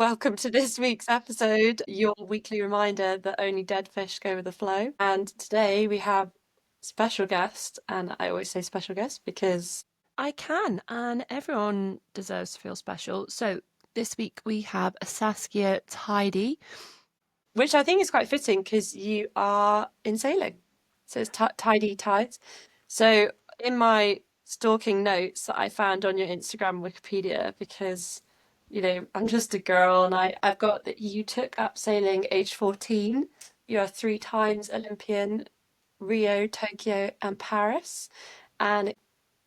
Welcome to this week's episode, your weekly reminder that only dead fish go with the flow. And today we have special guest, and I always say special guest because I can, and everyone deserves to feel special. So this week we have a Saskia Tidey, which I think is quite fitting because you are in sailing. So it's Tidey Tides. So in my stalking notes that I found on your Instagram Wikipedia, because I'm just a girl and I've got that you took up sailing age 14. You're three times Olympian, Rio, Tokyo, and Paris. And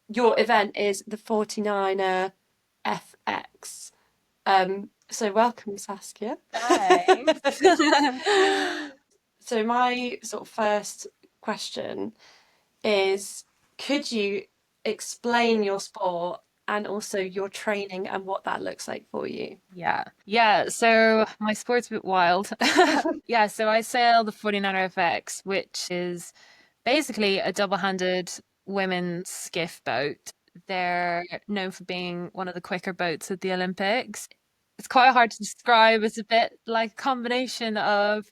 your event is the 49er FX. So welcome, Saskia. Thanks. So my sort of first question is, could you explain your sport and also your training and what that looks like for you? Yeah. Yeah. So my sport's a bit wild. Yeah. So I sail the 49er FX, which is basically a double-handed women's skiff boat. They're known for being one of the quicker boats at the Olympics. It's quite hard to describe. It's a bit like a combination of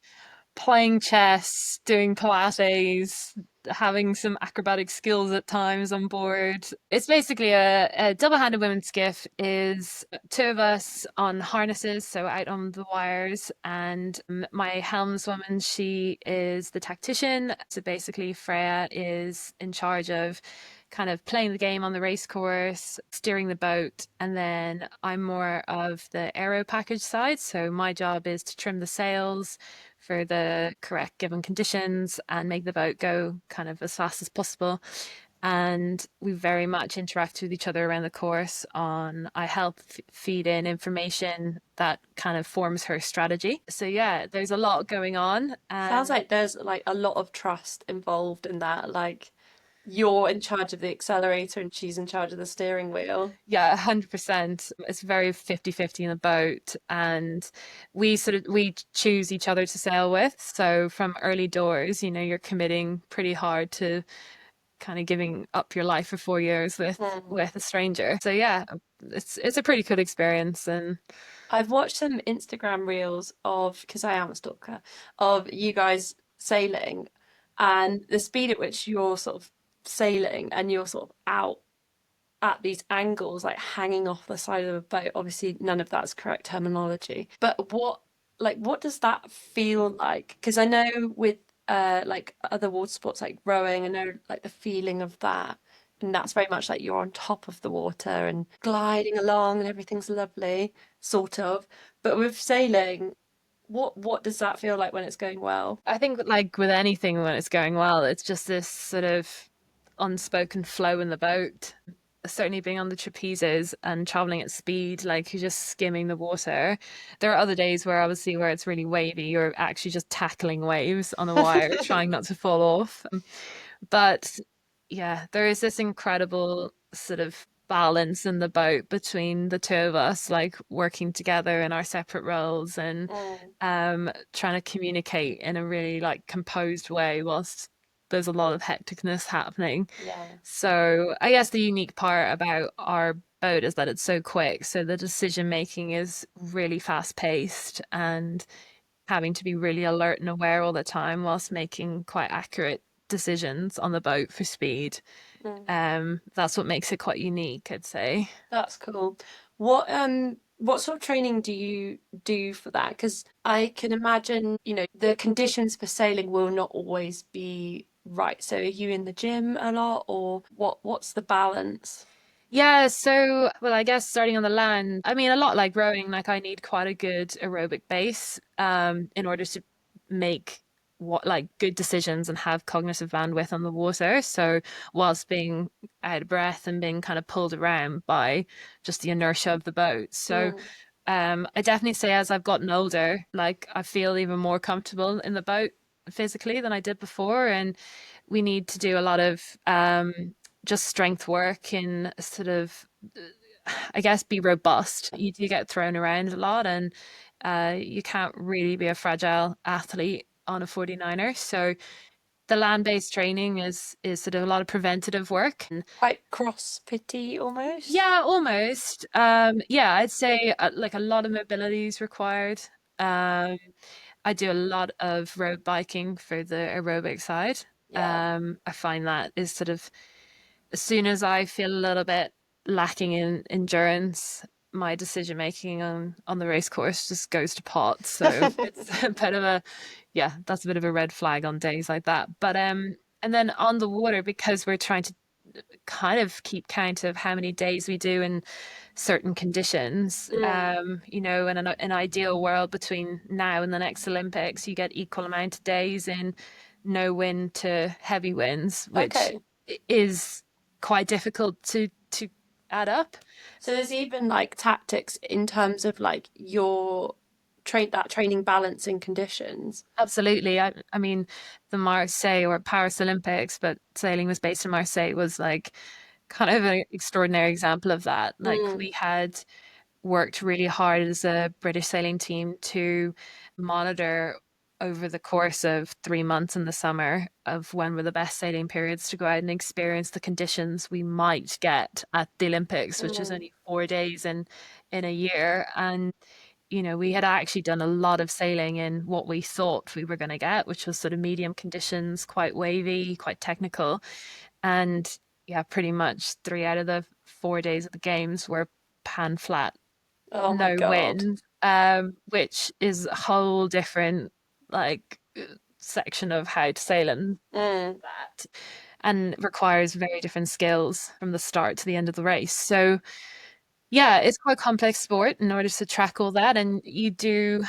playing chess, doing Pilates, having some acrobatic skills at times on board. It's basically a double-handed women's skiff is two of us on harnesses, so out on the wires, and my helmswoman, she is the tactician. So basically Freya is in charge of kind of playing the game on the race course, steering the boat, and then I'm more of the aero package side. So my job is to trim the sails for the correct given conditions and make the boat go kind of as fast as possible. And we very much interact with each other around the course on I help feed in information that kind of forms her strategy. So yeah, there's a lot going on. Sounds like there's like a lot of trust involved in that. Like you're in charge of the accelerator and she's in charge of the steering wheel. Yeah, 100%. It's very 50-50 in the boat. And we choose each other to sail with. So from early doors, you're committing pretty hard to kind of giving up your life for 4 years with Hmm. with a stranger. So yeah, it's a pretty good experience. And I've watched some Instagram reels of, because I am a stalker, of you guys sailing and the speed at which you're sort of sailing and you're sort of out at these angles, like hanging off the side of a boat. Obviously, none of that's correct terminology. But what does that feel like? Because I know with like other water sports like rowing, I know like the feeling of that. And that's very much like you're on top of the water and gliding along and everything's lovely, sort of. But with sailing, what does that feel like when it's going well? I think like with anything when it's going well, it's just this sort of unspoken flow in the boat. Certainly being on the trapezes and traveling at speed, like you're just skimming the water. There are other days where obviously where it's really wavy, you're actually just tackling waves on a wire, trying not to fall off. But yeah, there is this incredible sort of balance in the boat between the two of us, like working together in our separate roles and Mm, trying to communicate in a really like composed way whilst there's a lot of hecticness happening. yeah. So I guess the unique part about our boat is that it's so quick. So the decision making is really fast paced and having to be really alert and aware all the time whilst making quite accurate decisions on the boat for speed. Mm. That's what makes it quite unique, I'd say. That's cool. What sort of training do you do for that? Because I can imagine, the conditions for sailing will not always be right. So are you in the gym a lot or what's the balance? Yeah, so well, I guess starting on the land, I mean a lot like rowing, like I need quite a good aerobic base in order to make what like good decisions and have cognitive bandwidth on the water. So whilst being out of breath and being kind of pulled around by just the inertia of the boat. So Mm, I definitely say as I've gotten older, like I feel even more comfortable in the boat physically than I did before. And we need to do a lot of just strength work in sort of, I guess, be robust. You do get thrown around a lot, and you can't really be a fragile athlete on a 49er. So the land-based training is sort of a lot of preventative work. And Quite cross-fitty almost. yeah, almost. Yeah, I'd say like a lot of mobility is required. Um, I do a lot of road biking for the aerobic side. Yeah. I find that is sort of as soon as I feel a little bit lacking in endurance, my decision making on the race course just goes to pot. So it's a bit of a yeah, that's a bit of a red flag on days like that. But and then on the water, because we're trying to kind of keep count of how many days we do in certain conditions. Mm. In an ideal world between now and the next Olympics, you get equal amount of days in no wind to heavy winds, which Okay. is quite difficult to add up. So there's even like tactics in terms of like your training balance in conditions. Absolutely. I mean, the Marseille or Paris Olympics, but sailing was based in Marseille, was like kind of an extraordinary example of that. Like Mm. we had worked really hard as a British sailing team to monitor over the course of 3 months in the summer of when were the best sailing periods to go out and experience the conditions we might get at the Olympics, which is Mm. only 4 days in a year. And we had actually done a lot of sailing in what we thought we were going to get, which was sort of medium conditions, quite wavy, quite technical. And yeah, pretty much 3 out of the 4 days of the games were pan flat, Oh my no God. wind, which is a whole different like section of how to sail in Mm. that, and requires very different skills from the start to the end of the race. So yeah, it's quite a complex sport in order to track all that, and you do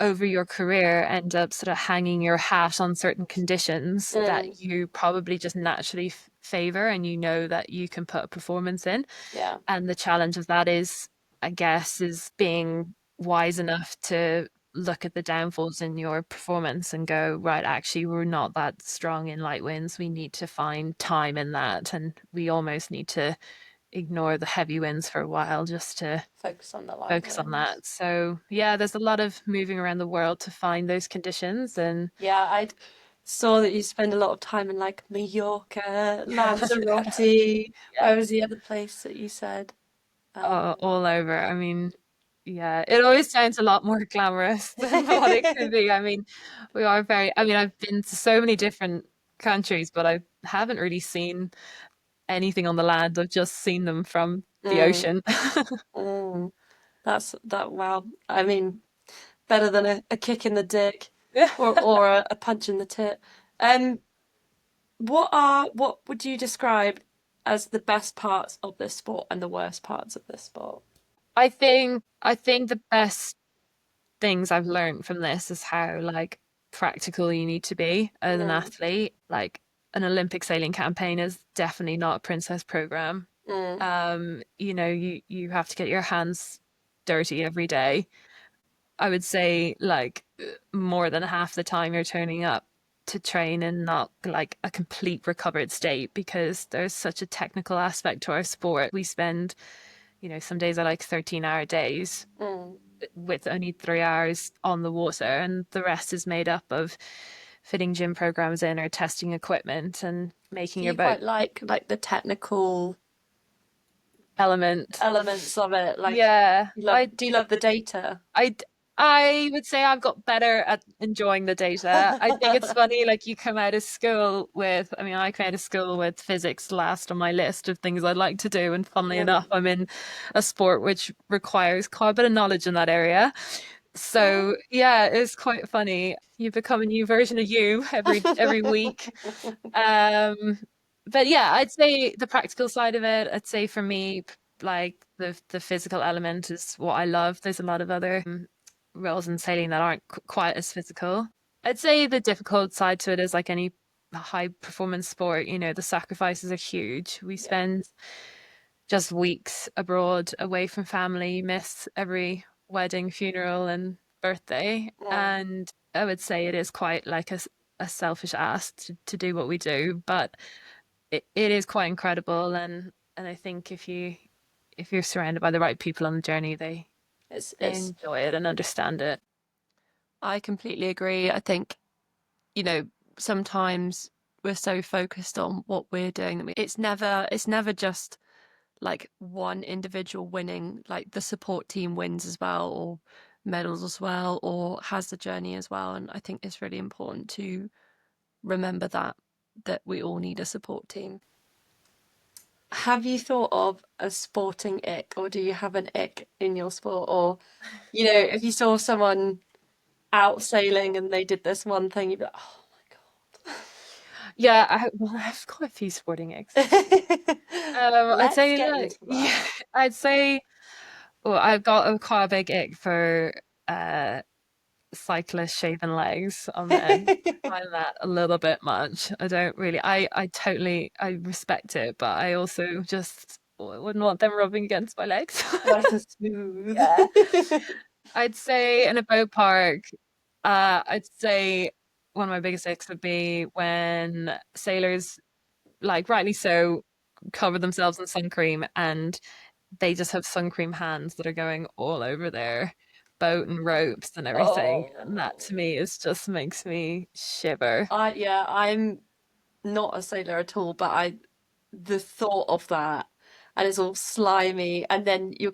over your career end up sort of hanging your hat on certain conditions Mm. that you probably just naturally favor and you know that you can put a performance in. Yeah. And the challenge of that is, I guess, is being wise enough to look at the downfalls in your performance and go, right, actually, we're not that strong in light winds. We need to find time in that. And we almost need to ignore the heavy winds for a while just to Focus on the light focus on ones. that. So, yeah, there's a lot of moving around the world to find those conditions. And Yeah, I saw that you spend a lot of time in like Mallorca, Lanzarote. yeah, Where was the other place that you said? all over. I mean, yeah, it always sounds a lot more glamorous than what it could be. I mean, I've been to so many different countries, but I haven't really seen anything on the land. I've just seen them from the Mm, ocean. mm. That's that. Wow. I mean, better than a kick in the dick or a punch in the tit. Um, what would you describe as the best parts of this sport and the worst parts of this sport? I think the best things I've learned from this is how like practical you need to be as an Mm, athlete. Like an Olympic sailing campaign is definitely not a princess program. mm. You have to get your hands dirty every day. I would say like more than half the time you're turning up to train in not like a complete recovered state because there's such a technical aspect to our sport. We spend, some days are like 13-hour days Mm. with only 3 hours on the water, and the rest is made up of fitting gym programs in or testing equipment and making Do your you boat quite like the technical element. elements of it? Like, Yeah, do you love the data? I, I would say I've got better at enjoying the data. I think it's funny, like you come out of school with, I mean, I came out of school with physics last on my list of things I'd like to do. And funnily enough, Mm. I'm in a sport which requires quite a bit of knowledge in that area. So yeah, it's quite funny. You become a new version of you every week. Um, but yeah, I'd say the practical side of it, I'd say for me, like the physical element is what I love. There's a lot of other roles in sailing that aren't quite as physical. I'd say the difficult side to it is like any high performance sport, the sacrifices are huge. We Yeah. spend just weeks abroad away from family, miss every wedding, funeral, and birthday. Mm. And I would say it is quite like a selfish ask to do what we do, but it is quite incredible. And I think if you're surrounded by the right people on the journey, they It's enjoy it and understand it. I completely agree. I think, you know, sometimes. we're so focused on what we're doing that it's never just like one individual winning, like the support team wins as well, or medals as well, or has the journey as well. And I think it's really important to remember that we all need a support team. Have you thought of a sporting ick, or do you have an ick in your sport? Or, if you saw someone out sailing and they did this one thing, you'd be like, oh Yeah, well, I've got a few sporting eggs. my God. I'd Let's say get like, into yeah, I'd say, well, I've got a quite a big ick for uh cyclist shaven legs on men. that. I find that a little bit much. I don't really, I totally, I respect it, but I also just wouldn't want them rubbing against my legs. Nice and smooth. Yeah. I'd say in a boat park, I'd say one of my biggest icks would be when sailors, like rightly so, cover themselves in sun cream and they just have sun cream hands that are going all over their boat and ropes and everything. And that Oh, to me is just makes me shiver. yeah, I'm not a sailor at all, but the thought of that, and it's all slimy, and then you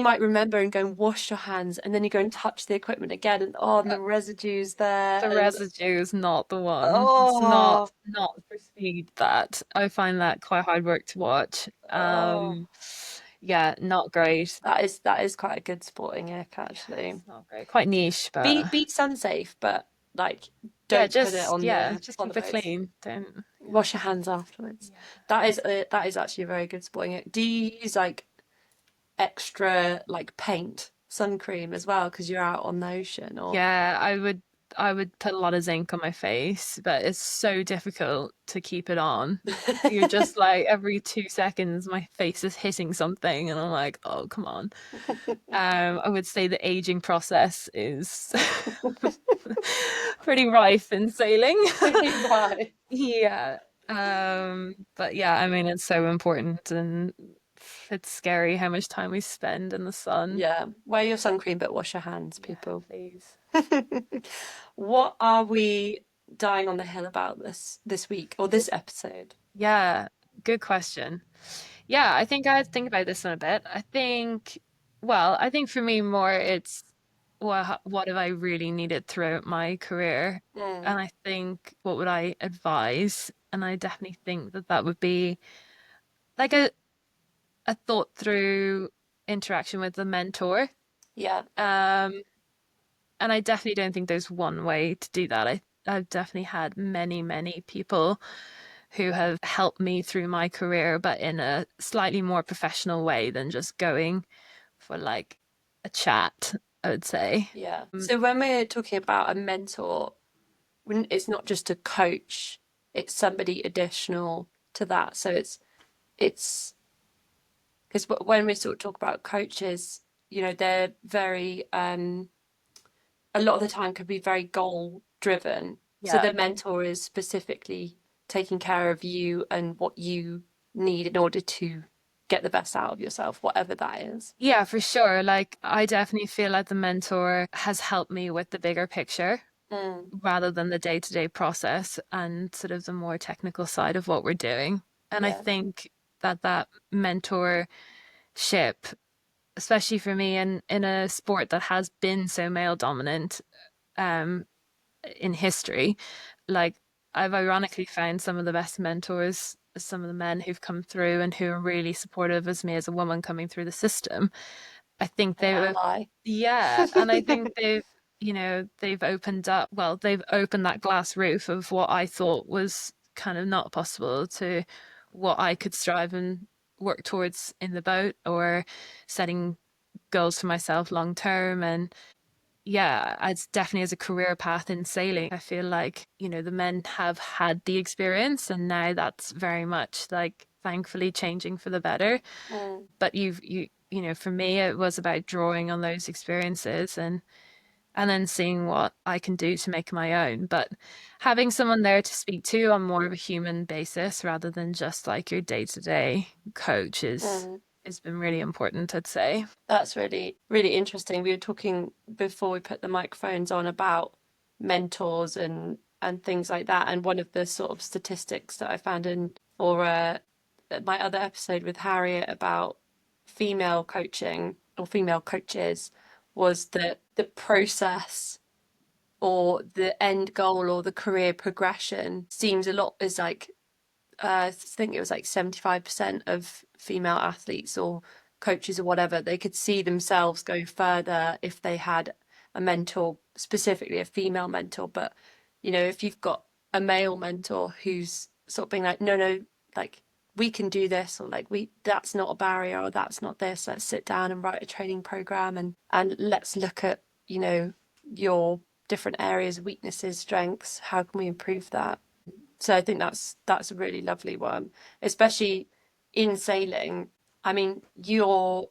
might remember and go and wash your hands, and then you go and touch the equipment again, and oh, and Uh, the residues there, The and residue is not the one. It's oh, not for speed that. I find that quite hard work to watch. oh, Yeah, not great. that is quite a good sporting ick, Yeah, actually. it's not great. Quite niche, Be but be sun safe, but like yeah, don't put it just on yeah, the just on the keep it boats. clean. Don't Wash your hands afterwards. yeah. That is actually a very good sporting ick. Do you use like extra like paint, sun cream as well because you're out on the ocean or Yeah, I would put a lot of zinc on my face, but it's so difficult to keep it on. You're just like every 2 seconds my face is hitting something and I'm like, oh come on. I would say the aging process is pretty rife in sailing. pretty right. Yeah. But yeah, I mean it's so important and it's scary how much time we spend in the sun. Yeah, wear your sun cream but wash your hands, Yeah, people. please. What are we dying on the hill about this week or this episode? Yeah, good question. Yeah, I think I think about this one a bit. I think for me more it's what have I really needed throughout my career? Mm, And I think what would I advise? And I definitely think that that would be like a thought through interaction with a mentor. yeah, Um, and I definitely don't think there's one way to do that. I've definitely had many people who have helped me through my career, but in a slightly more professional way than just going for like a chat, I would say. yeah. So when we're talking about a mentor, it's not just a coach, it's somebody additional to that. So it's because when we sort of talk about coaches, they're very a lot of the time could be very goal driven. So Yeah. the mentor is specifically taking care of you and what you need in order to get the best out of yourself, whatever that is. Yeah, for sure. Like, I definitely feel like the mentor has helped me with the bigger picture Mm, rather than the day-to-day process and sort of the more technical side of what we're doing. And I yeah, think that that mentorship, especially for me in a sport that has been so male dominant, um, in history, like I've ironically found some of the best mentors, some of the men who've come through and who are really supportive as me as a woman coming through the system. I think an they've, ally. yeah, and I think they've opened up, well, they've opened that glass roof of what I thought was kind of not possible to what I could strive and work towards in the boat or setting goals for myself long term. And yeah, it's definitely as a career path in sailing. I feel like, the men have had the experience and now that's very much like thankfully changing for the better. Mm, But for me it was about drawing on those experiences and then seeing what I can do to make my own. But having someone there to speak to on more of a human basis rather than just like your day-to-day coach is mm. has been really important, I'd say. That's really, really interesting. We were talking before we put the microphones on about mentors and and things like that. And one of the sort of statistics that I found in or my other episode with Harriet about female coaching or female coaches was that the process or the end goal or the career progression seems a lot is like I think it was like 75% of female athletes or coaches or whatever, they could see themselves go further if they had a mentor, specifically a female mentor. But, if you've got a male mentor who's sort of being like, no, no, like we can do this, or like that's not a barrier, or that's not this, let's sit down and write a training program and let's look at, your different areas, weaknesses, strengths, how can we improve that? So I think that's a really lovely one, especially in sailing. I mean, your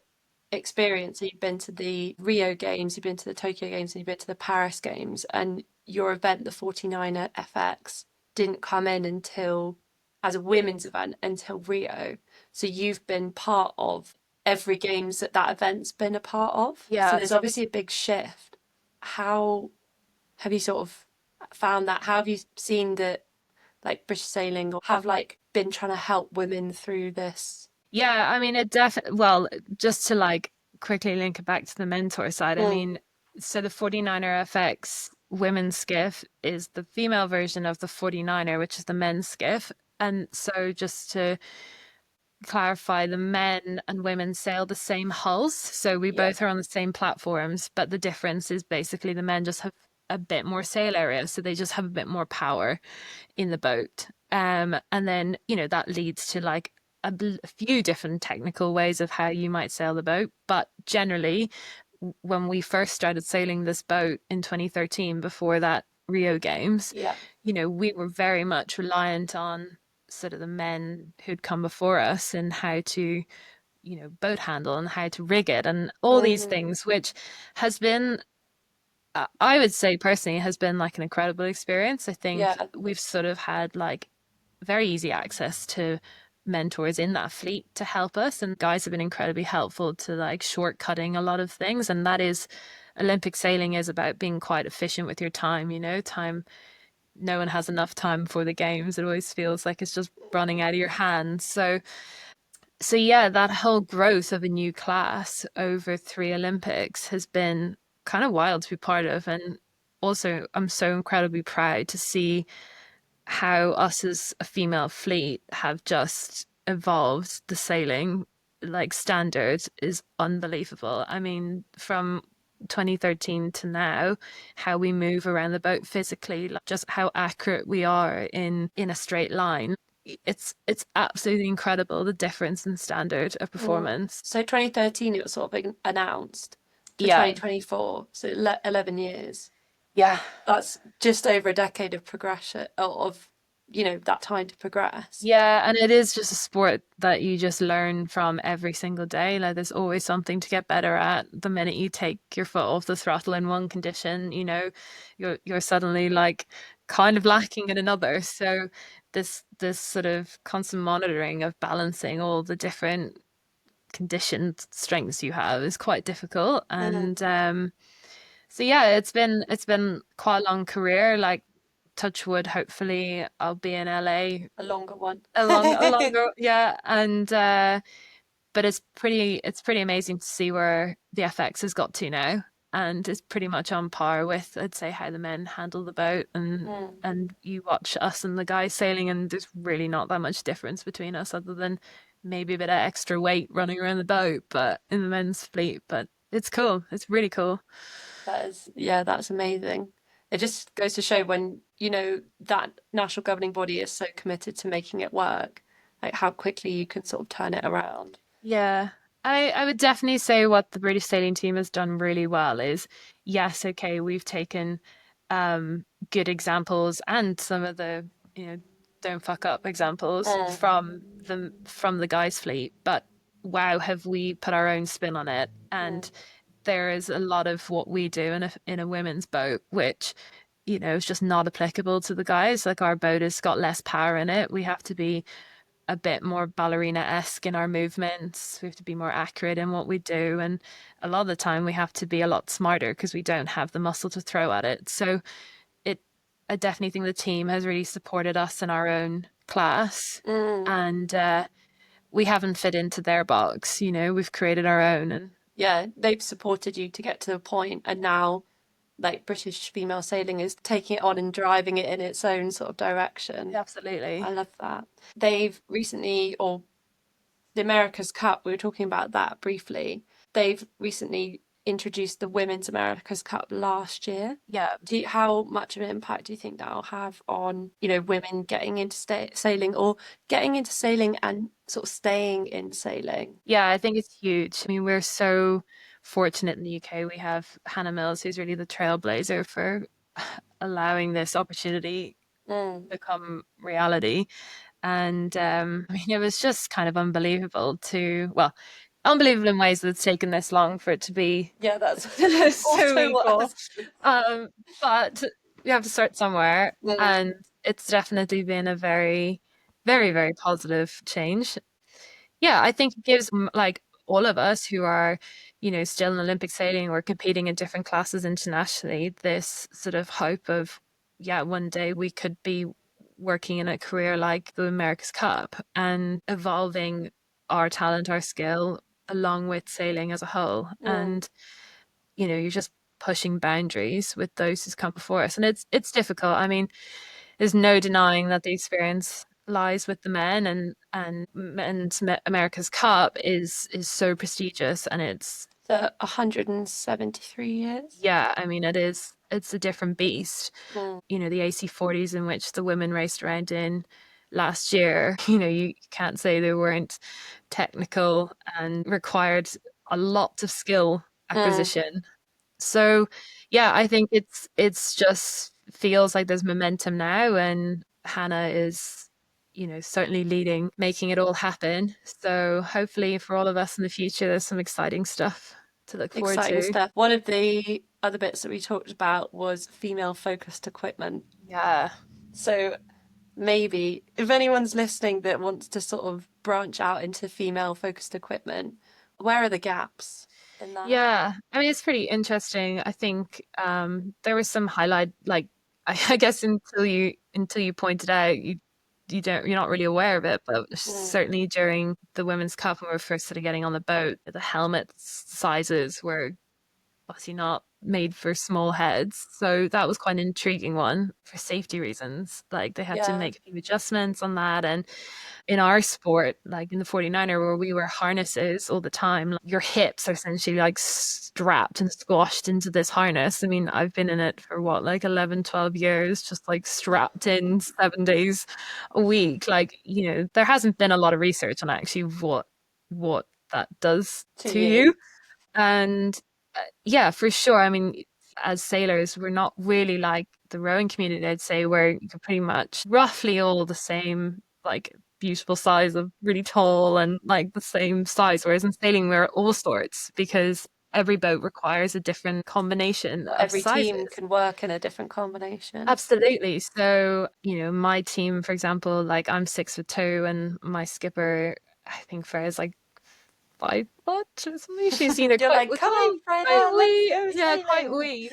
experience, you've been to the Rio Games, you've been to the Tokyo Games, and you've been to the Paris Games, and your event, the 49er FX, didn't come in until as a women's event until Rio. So you've been part of every games that that event's been a part of. So Yeah. there's obviously a big shift. How have you sort of found that? How have you seen that like British Sailing or have like been trying to help women through this? Yeah, I mean, it definitely, well, just to like quickly link it back to the mentor side, I Mm. mean, so the 49er FX women's skiff is the female version of the 49er, which is the men's skiff. And so just to clarify, the men and women sail the same hulls. So we Yeah. both are on the same platforms, but the difference is basically the men just have a bit more sail area. So they just have a bit more power in the boat. And then, that leads to like a few different technical ways of how you might sail the boat. But generally, when we first started sailing this boat in 2013, before that Rio Games, Yeah. we were very much reliant on sort of the men who'd come before us and how to, boat handle and how to rig it and all these Mm. things, which has been I would say personally has been like an incredible experience. I think Yeah. we've sort of had like very easy access to mentors in that fleet to help us, and guys have been incredibly helpful to like shortcutting a lot of things. And that is, Olympic sailing is about being quite efficient with your time, time. No one has enough time for the games. It always feels like it's just running out of your hands. So yeah, that whole growth of a new class over 3 Olympics has been kind of wild to be part of. And also, I'm so incredibly proud to see how us as a female fleet have just evolved. The sailing like standard is unbelievable. I mean, from 2013 to now, how we move around the boat physically, like just how accurate we are in a straight line. It's absolutely incredible, the difference in standard of Mm. performance. So 2013 it was sort of announced to Yeah. 2024, so 11 years. Yeah. That's just over a decade of progression of that time to progress. Yeah, and it is just a sport that you just learn from every single day. Like there's always something to get better at. The minute you take your foot off the throttle in one condition, you're suddenly like kind of lacking in another. So this sort of constant monitoring of balancing all the different conditioned strengths you have is quite difficult. Mm. And so yeah, it's been quite a long career. Like touch wood, hopefully I'll be in LA A longer one. a longer, yeah. And but it's pretty amazing to see where the FX has got to now, and it's pretty much on par with, I'd say, how the men handle the boat. and Mm. and you watch us and the guys sailing, and there's really not that much difference between us other than maybe a bit of extra weight running around the boat, but in the men's fleet. But it's cool, it's really cool. That is, yeah, that's amazing. It just goes to show when, that national governing body is so committed to making it work, like how quickly you can sort of turn it around. Yeah. I would definitely say what the British sailing team has done really well is, yes, okay, we've taken good examples and some of the, don't fuck up examples Mm. from the guys fleet, but wow, have we put our own spin on it. Mm. And there is a lot of what we do in a women's boat which, is just not applicable to the guys. Like our boat has got less power in it. We have to be a bit more ballerina-esque in our movements. We have to be more accurate in what we do. And a lot of the time we have to be a lot smarter because we don't have the muscle to throw at it. So it I definitely think the team has really supported us in our own class, Mm. and we haven't fit into their box. We've created our own, and Yeah, they've supported you to get to the point, and now like British female sailing is taking it on and driving it in its own sort of direction. I absolutely. love that. They've recently, or the America's Cup, we were talking about that briefly. They've recently introduced the Women's America's Cup last year. Yeah. How much of an impact do you think that'll have on, women getting into sailing, or getting into sailing and sort of staying in sailing? Yeah, I think it's huge. I mean, we're so fortunate in the UK. We have Hannah Mills, who's really the trailblazer for allowing this opportunity Mm. to become reality. And I mean, it was just kind of unbelievable well, unbelievable in ways that it's taken this long for it to be Yeah, that's so also what equal. has. But we have to start somewhere. Mm. And it's definitely been a very, very, very positive change. Yeah, I think it gives like all of us who are, still in Olympic sailing or competing in different classes internationally, this sort of hope of, yeah, one day we could be working in a career like the America's Cup and evolving our talent, our skill along with sailing as a whole. Mm. And, you're just pushing boundaries with those who's come before us. And it's difficult. I mean, there's no denying that the experience lies with the men, and America's Cup is so prestigious, and it's, So 173 years. yeah, I mean it's a different beast. Mm. The AC40s in which the women raced around in last year, you can't say they weren't technical and required a lot of skill Mm. acquisition. So, yeah, I think it's just feels like there's momentum now, and Hannah is, certainly leading, making it all happen. So hopefully for all of us in the future, there's some exciting stuff to look forward Exciting to. stuff. One of the other bits that we talked about was female focused equipment. Yeah. So maybe if anyone's listening that wants to sort of branch out into female focused equipment, where are the gaps in that? Yeah. I mean, it's pretty interesting. I think there was some highlight, like I guess until you pointed out, you're not really aware of it, but Mm. certainly during the Women's Cup when we were first sort of getting on the boat, the helmet sizes were obviously not made for small heads. So that was quite an intriguing one for safety reasons. Like they had to Yeah. make a few adjustments on that. And in our sport, like in the 49er, where we wear harnesses all the time, like your hips are essentially like strapped and squashed into this harness. I mean, I've been in it for what, like 11, 12 years, just like strapped in 7 days a week. Like, there hasn't been a lot of research on actually what that does To to you. you. And yeah, for sure. I mean, as sailors, we're not really like the rowing community, I'd say, where you're pretty much roughly all the same, like beautiful size of really tall and like the same size. Whereas in sailing, we're all sorts because every boat requires a different combination of Every team sizes. can work in a different combination. Absolutely. So, my team, for example, like I'm 6'2" and my skipper, I think Freya is like 5 foot or something. She's, You're quite like, come on, quite Freya, let's wee. go Yeah, quite sailing. wee.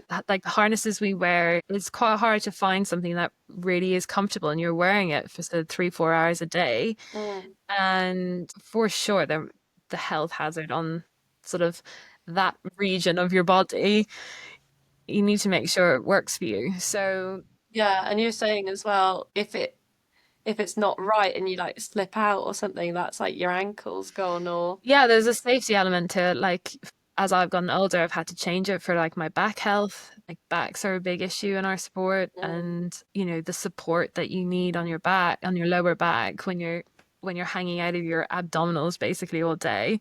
But like the harnesses we wear, it's quite hard to find something that really is comfortable, and you're wearing it for sort of 3, 4 hours a day. Mm. And for sure, the health hazard on sort of that region of your body, you need to make sure it works for you. So Yeah, and you're saying as well, if it's not right and you like slip out or something, that's like your ankle's gone or yeah, there's a safety element to it. Like as I've gotten older, I've had to change it for like my back health. Like backs are a big issue in our sport, mm. and the support that you need on your back, on your lower back when you're hanging out of your abdominals basically all day.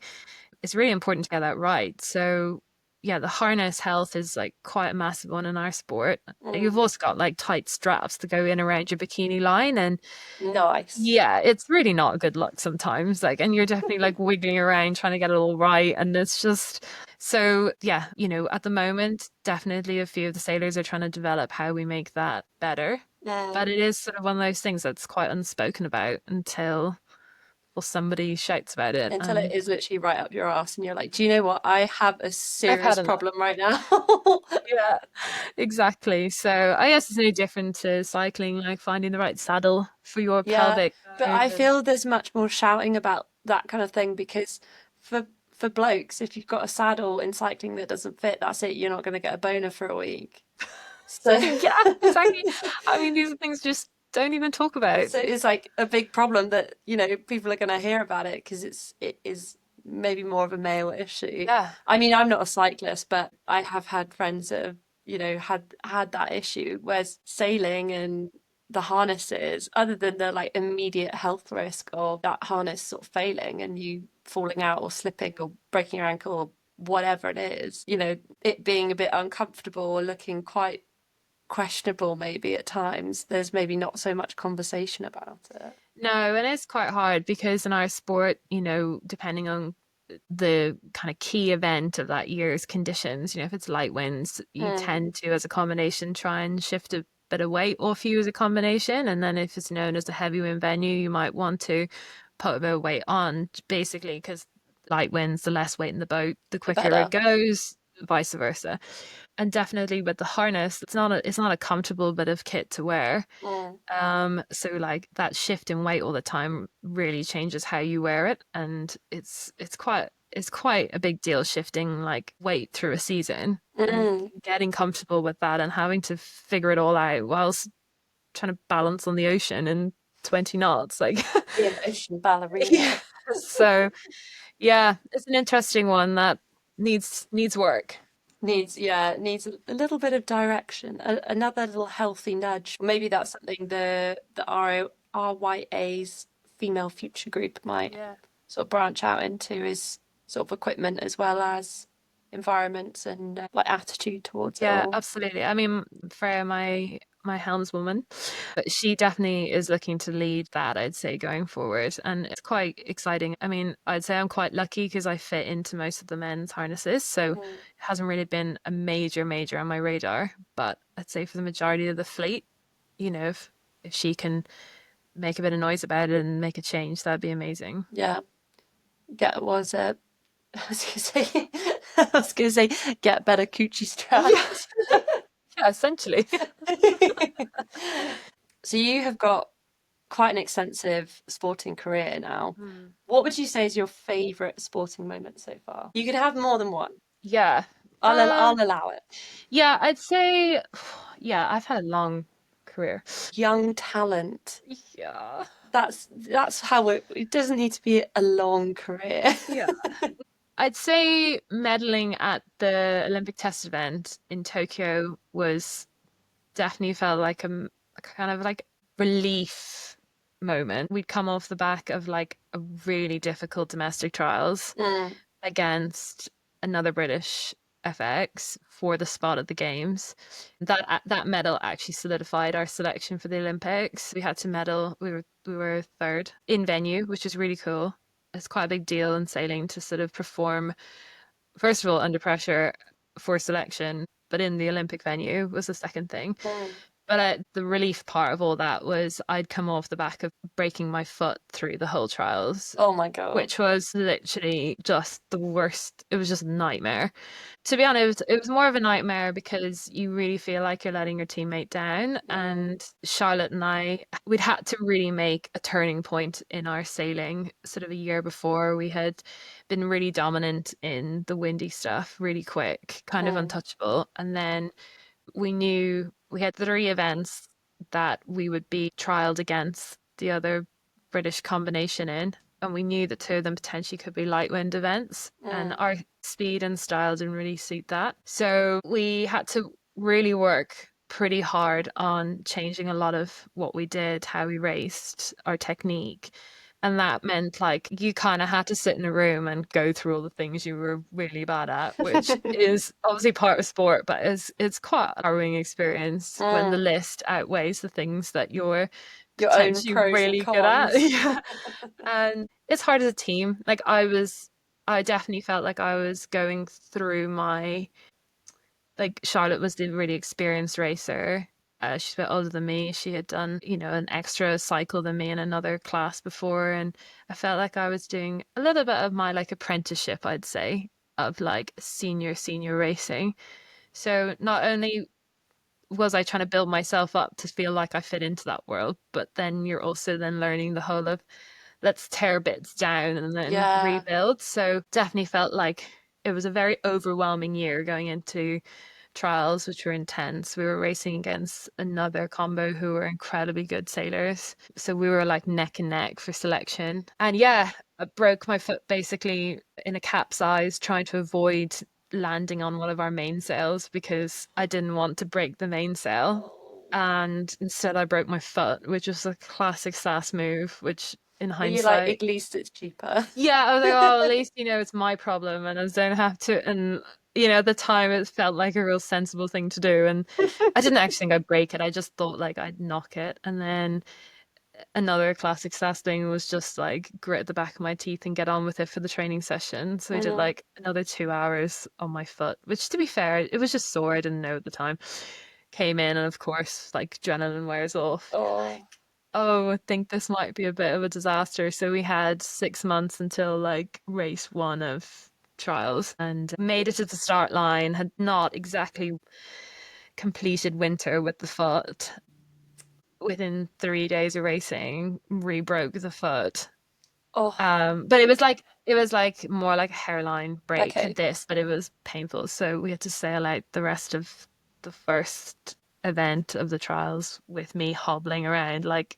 It's really important to get that right. So yeah, the harness health is like quite a massive one in our sport. You've Mm. also got like tight straps to go in around your bikini line, and Nice. yeah, it's really not good luck sometimes. Like, and you're definitely like wiggling around trying to get it all right. And it's just so, yeah, at the moment, definitely a few of the sailors are trying to develop how we make that better. But Um, it is sort of one of those things that's quite unspoken about until or somebody shouts about it. Until it And is literally right up your ass, and you're like, do you know what? I have a I've had serious enough. problem right now. Yeah, exactly. So I guess it's no different to cycling, like finding the right saddle for your Yeah, pelvic but bone. I And feel there's much more shouting about that kind of thing because for blokes, if you've got a saddle in cycling that doesn't fit, that's it. You're not going to get a boner for a week. so So yeah, exactly. I mean, these are things just don't even talk about. so it's like a big problem that, people are going to hear about it because it is maybe more of a male issue. Yeah. I mean, I'm not a cyclist, but I have had friends that have, had that issue. Whereas sailing and the harnesses, other than the like immediate health risk of that harness sort of failing and you falling out or slipping or breaking your ankle or whatever it is, it being a bit uncomfortable or looking quite questionable maybe at times, there's maybe not so much conversation about it. No, and it's quite hard because in our sport, depending on the kind of key event of that year's conditions, if it's light winds, you Mm, tend to, as a combination, try and shift a bit of weight off you as a combination. And then if it's known as a heavy wind venue, you might want to put a bit of weight on, basically, because light winds, the less weight in the boat, the the quicker it better. goes, vice versa. And definitely with the harness, it's not a comfortable bit of kit to wear. Mm, So like that shift in weight all the time really changes how you wear it, and it's quite a big deal shifting like weight through a season and mm. getting comfortable with that and having to figure it all out whilst trying to balance on the ocean in 20 knots. Like, Be an ocean yeah. ballerina. So yeah, it's an interesting one that needs work. Needs a little bit of direction, another little healthy nudge. Maybe that's something the RYA's female future group might Yeah. sort of branch out into is sort of equipment as well as environments and like attitude towards it Yeah, all. absolutely. I mean, Freya, my helmswoman, but she definitely is looking to lead that, I'd say, going forward. And it's quite exciting. I mean, I'd say I'm quite lucky because I fit into most of the men's harnesses, so it Mm. hasn't really been a major on my radar. But I'd say for the majority of the fleet, if she can make a bit of noise about it and make a change, that'd be amazing. Yeah, get was I was gonna say, I was gonna say, get better coochie Yeah, strapped. yeah, essentially. So you have got quite an extensive sporting career now. Hmm. What would you say is your favourite sporting moment so far? You can have more than one. Yeah. I'll allow it. Yeah, I'd say, yeah, I've had a long career. Young talent. Yeah. That's how it doesn't need to be a long career. Yeah. I'd say medaling at the Olympic test event in Tokyo was definitely felt like a kind of like relief moment. We'd come off the back of like a really difficult domestic trials Mm, against another British FX for the spot at the games. That medal actually solidified our selection for the Olympics. We had to medal. We were third in venue, which is really cool. It's quite a big deal in sailing to sort of perform, first of all, under pressure for selection, but in the Olympic venue was the second thing. mm. But the relief part of all that was I'd come off the back of breaking my foot through the whole trials, Oh my God. which was literally just the worst. It was just a nightmare. To be honest, it was more of a nightmare because you really feel like you're letting your teammate down. Mm, And Charlotte and we'd had to really make a turning point in our sailing sort of a year before. We had been really dominant in the windy stuff, really quick, kind of mm, untouchable. And then we knew we had 3 events that we would be trialed against the other British combination in, and we knew that 2 of them potentially could be light wind events, and mm, our speed and style didn't really suit that. So we had to really work pretty hard on changing a lot of what we did, how we raced, our technique. And that meant like you kind of had to sit in a room and go through all the things you were really bad at, which is obviously part of sport, but it's quite a harrowing experience when the mm. list outweighs the things that you're Your own potentially pros and really good at. cons. Yeah. And it's hard as a team. Like I definitely felt like I was going through my, like Charlotte was the really experienced racer She's a bit older than me. She had done, an extra cycle than me in another class before, and I felt like I was doing a little bit of my like apprenticeship, I'd say, of like senior racing. So not only was I trying to build myself up to feel like I fit into that world, but then you're also then learning the whole of let's tear bits down and then Yeah. rebuild. So definitely felt like it was a very overwhelming year going into trials, which were intense. We were racing against another combo who were incredibly good sailors. So we were like neck and neck for selection. And yeah, I broke my foot basically in a capsize trying to avoid landing on one of our mainsails because I didn't want to break the mainsail. Oh. And instead, I broke my foot, which was a classic Sass move, which in Were you like, hindsight, at least it's cheaper? yeah, I was like, oh, at least, it's my problem and I don't have to. And, at the time, it felt like a real sensible thing to do. And I didn't actually think I'd break it. I just thought like I'd knock it. And then another classic Sass thing was just like grit the back of my teeth and get on with it for the training session. So I did Mhm. like another 2 hours on my foot, which to be fair, it was just sore. I didn't know at the time. Came in, and of course, like adrenaline wears off. You're Oh. like, oh, I think this might be a bit of a disaster. So we had 6 months until like race one of trials and made it to the start line, had not exactly completed winter with the foot. Within 3 days of racing, re-broke the foot. Oh. But it was like more like a hairline break, Okay. this, but it was painful. So we had to sail out the rest of the first event of the trials with me hobbling around, like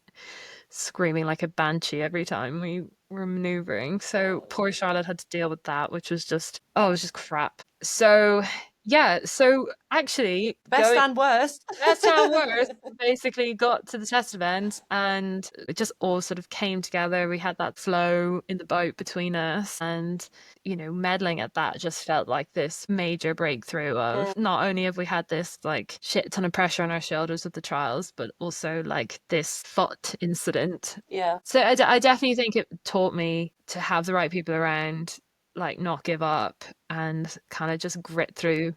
screaming like a banshee every time we were maneuvering. So poor Oh. Charlotte had to deal with that, which was just, oh, it was just crap. So yeah, so actually Best going and worst. best and worst basically got to the test event and it just all sort of came together. We had that flow in the boat between us and, meddling at that just felt like this major breakthrough of Mm, not only have we had this like shit ton of pressure on our shoulders with the trials, but also like this foot incident. yeah. So I definitely think it taught me to have the right people around, like not give up and kind of just grit through.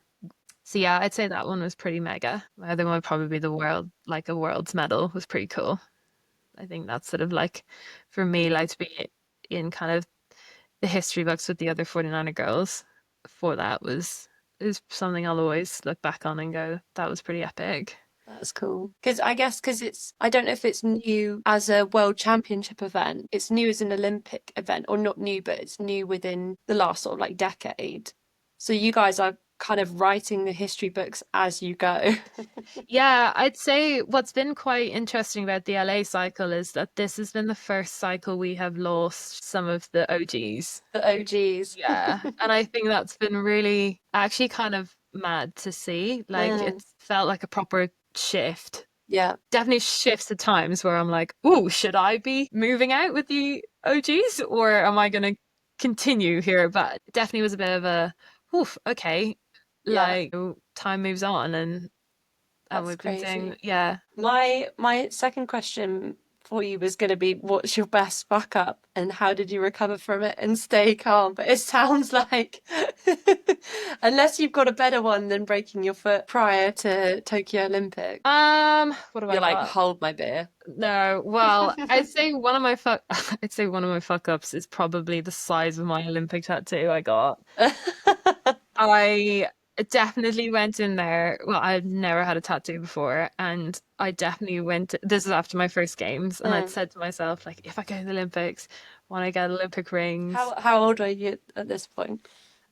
So yeah, I'd say that one was pretty mega. My other one would probably be the world, like a world's medal was pretty cool. I think that's sort of like, for me, like to be in kind of the history books with the other 49er girls for that is something I'll always look back on and go, that was pretty epic. That's cool. Because I guess because I don't know if it's new as a world championship event. It's new as an Olympic event, or not new, but it's new within the last sort of like decade. So you guys are kind of writing the history books as you go. Yeah, I'd say what's been quite interesting about the LA cycle is that this has been the first cycle we have lost some of the OGs. The OGs. Yeah, and I think that's been really actually kind of mad to see. Like Mm, it's felt like a proper shift. yeah, Definitely shifts at times where I'm like, oh, should I be moving out with the OGs or am I going to continue here? But it definitely was a bit of a, oof, okay. yeah. Like time moves on and That's we've been crazy. saying, yeah. My second question for you was going to be, what's your best fuck up and how did you recover from it and stay calm? But it sounds like unless you've got a better one than breaking your foot prior to Tokyo Olympics, What have I you're like, got? hold my beer. No, well, I'd say one of my fuck I'd say one of my fuck ups is probably the size of my Olympic tattoo I got. I definitely went in there. Well, I've never had a tattoo before, and I definitely went. This is after my first games, and I'd Mm. said to myself, like, if I go to the Olympics, when I get Olympic rings, How old are you at this point?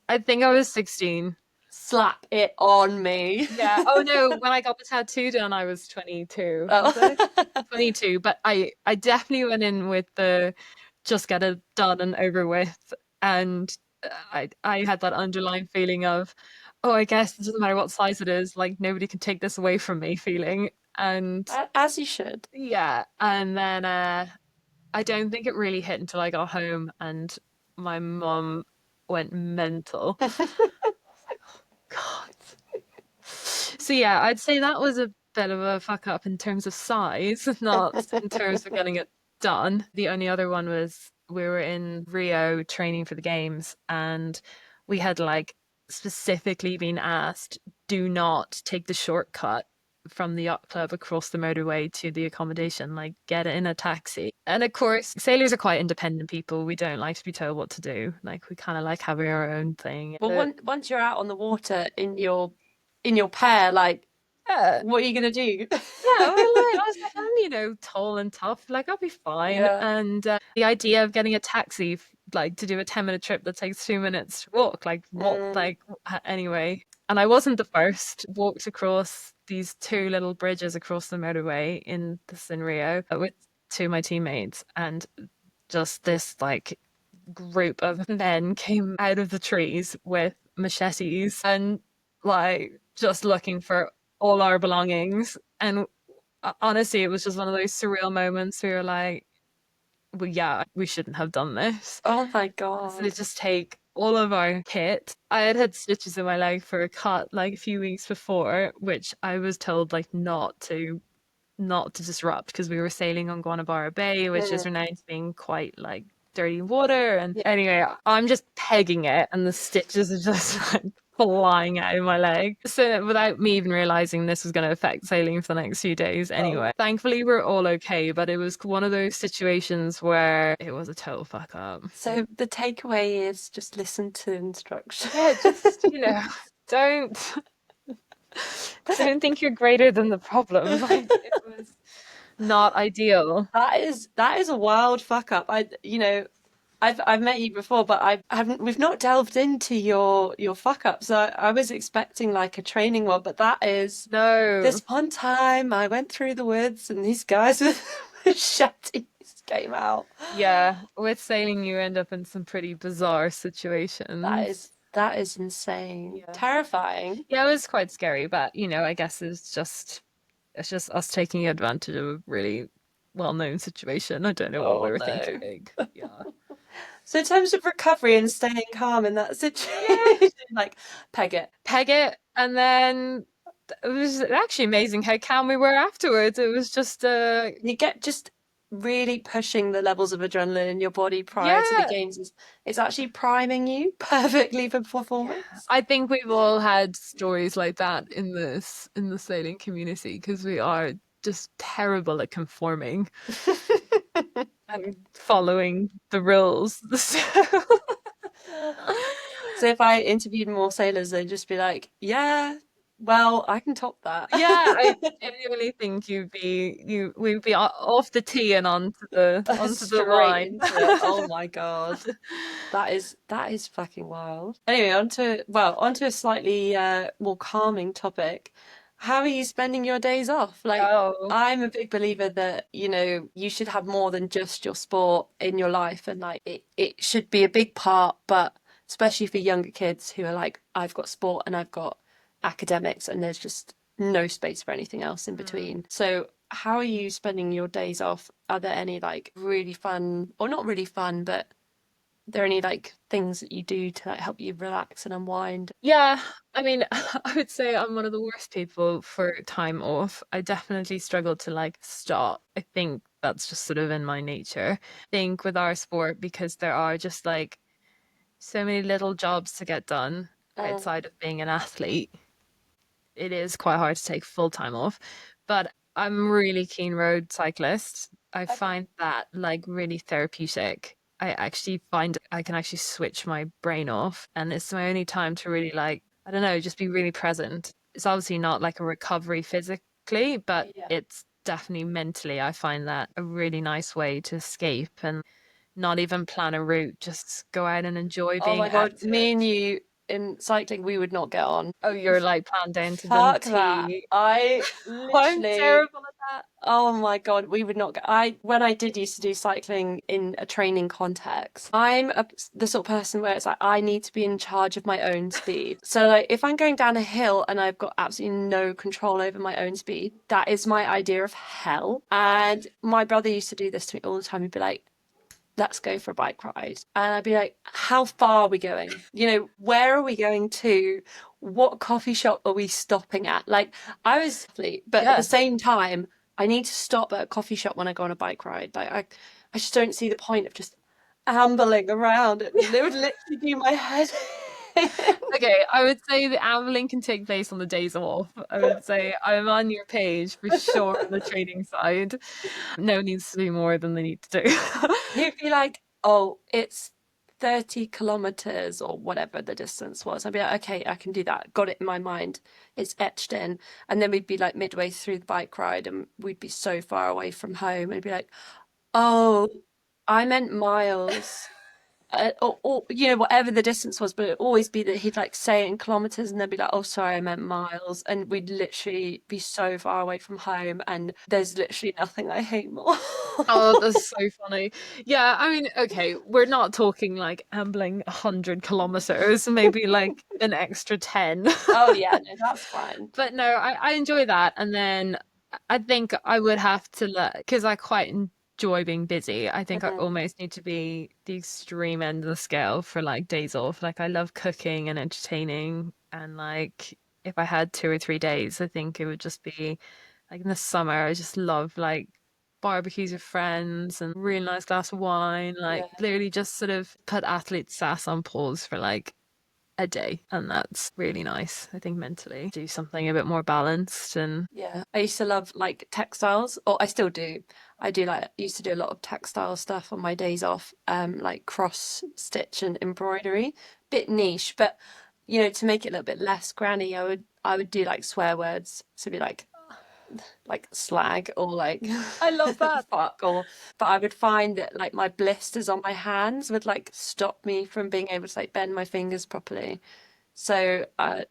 I think I was 16. Slap it on me. Yeah. Oh no, when I got the tattoo done, I was 22. Was I? Oh. 22. But I definitely went in with the just get it done and over with, and I had that underlying feeling of, oh, I guess it doesn't matter what size it is, like nobody can take this away from me feeling. And As you should. yeah, and then I don't think it really hit until I got home and my mum went mental. God. So yeah, I'd say that was a bit of a fuck up in terms of size, not in terms of getting it done. The only other one was we were in Rio training for the games and we had like specifically been asked, do not take the shortcut from the yacht club across the motorway to the accommodation, like get in a taxi. And of course, sailors are quite independent people. We don't like to be told what to do. Like we kind of like having our own thing. Well, once you're out on the water in your pair, like, Yeah. what are you gonna do? Yeah, well, like, I was like, I'm, tall and tough. Like, I'll be fine. Yeah. And the idea of getting a taxi, like, to do a 10-minute trip that takes 2 minutes to walk, like, what, Mm. like, anyway. And I wasn't the first. Walked across these two little bridges across the motorway in Rio with two of my teammates, and just this, like, group of men came out of the trees with machetes and, like, just looking for all our belongings. And honestly, it was just one of those surreal moments where you're like, well, yeah, we shouldn't have done this. Oh my So they God. just take all of our kit. I had had stitches in my leg for a cut like a few weeks before, which I was told like not to disrupt because we were sailing on Guanabara Bay, which is Mm. renowned for being quite like dirty water. And Yeah. anyway, I'm just pegging it, and the stitches are just like flying out of my leg. So without me even realizing this was going to affect sailing for the next few days Oh. anyway. Thankfully, we're all okay, but it was one of those situations where it was a total fuck up. So the takeaway is just listen to instructions. Yeah, just, don't don't think you're greater than the problem. Like it was not ideal. That is a wild fuck up. I've met you before, but I haven't. We've not delved into your fuck ups. I was expecting like a training one, but that is No. this one time I went through the woods and these guys with machetes came out. Yeah, with sailing, you end up in some pretty bizarre situations. That is insane, Yeah. terrifying. Yeah, it was quite scary, but I guess it's just us taking advantage of a really well-known situation. I don't know what we Oh were no. thinking. Yeah. So in terms of recovery and staying calm in that Yeah, situation, like peg it. peg it, and then it was actually amazing how calm we were afterwards. It was just You get just really pushing the levels of adrenaline in your body prior to the yeah. games. It's actually priming you perfectly for Yeah, performance. I think we've all had stories like that in the sailing community because we are just terrible at conforming and following the rules. So if I interviewed more sailors, they'd just be like, "Yeah, well, I can top that." Yeah, I genuinely think we'd be off the tee and onto the Straight line. into it. Oh my God. That is fucking wild. Anyway, onto a slightly more calming topic. How are you spending your days off? Like, Oh, I'm a big believer that, you should have more than just your sport in your life and like it should be a big part, but especially for younger kids who are like, I've got sport and I've got academics and there's just no space for anything else in mm. between. So how are you spending your days off? Are there any like really fun, or not really fun, but there any like things that you do to like help you relax and unwind? Yeah, I mean, I would say I'm one of the worst people for time off. I definitely struggle to like stop. I think that's just sort of in my nature. I think with our sport, because there are just like so many little jobs to get done Mm, outside of being an athlete, it is quite hard to take full time off. But I'm a really keen road cyclist. I okay. find that like really therapeutic. I actually find I can actually switch my brain off, and it's my only time to really like, I don't know, just be really present. It's obviously not like a recovery physically, but Yeah. it's definitely mentally. I find that a really nice way to escape and not even plan a route, just go out and enjoy Oh being my out God, to it. me and you in cycling, we would not get on. Oh, you're like planned down to the Fuck that. T. I I'm literally, terrible at oh my God, we would not get. When I did used to do cycling in a training context, the sort of person where it's like, I need to be in charge of my own speed. So, like, if I'm going down a hill and I've got absolutely no control over my own speed, that is my idea of hell. And my brother used to do this to me all the time. He'd be like, let's go for a bike ride. And I'd be like, how far are we going? Where are we going to? What coffee shop are we stopping at? Like, I was, but at the that. same time, I need to stop at a coffee shop when I go on a bike ride. Like, I just don't see the point of just ambling around. It Yeah. would literally do my head. Okay, I would say the ambling can take place on the days off. I would say I'm on your page for sure on the training side. No needs to be more than they need to do. He'd be like, "Oh, it's 30 kilometers or whatever the distance was." I'd be like, "Okay, I can do that." Got it in my mind. It's etched in. And then we'd be like midway through the bike ride and we'd be so far away from home and be like, "Oh, I meant miles." Or whatever the distance was, but it'd always be that he'd like say it in kilometers and then be like, "Oh, sorry, I meant miles," and we'd literally be so far away from home, and there's literally nothing I hate more. Oh, that's so funny. Yeah, I mean, okay, we're not talking like ambling 100 kilometers, maybe like an extra 10. Oh yeah, no, that's fine. But no, I enjoy that. And then I think I would have to let, because I quite enjoy being busy. I think I Mm, almost need to be the extreme end of the scale for like days off. Like I love cooking and entertaining. And like if I had 2 or 3 days, I think it would just be like in the summer, I just love like barbecues with friends and really nice glass of wine. Like yeah. literally just sort of put athlete sass on pause for like a day, and that's really nice. I think mentally do something a bit more balanced and Yeah, I used to love like textiles, or I still do. I do like used to do a lot of textile stuff on my days off, like cross stitch and embroidery. Bit niche, but to make it a little bit less granny, I would do like swear words. So it'd be like slag or like I love that. fuck, or but I would find that like my blisters on my hands would like stop me from being able to like bend my fingers properly. So I'd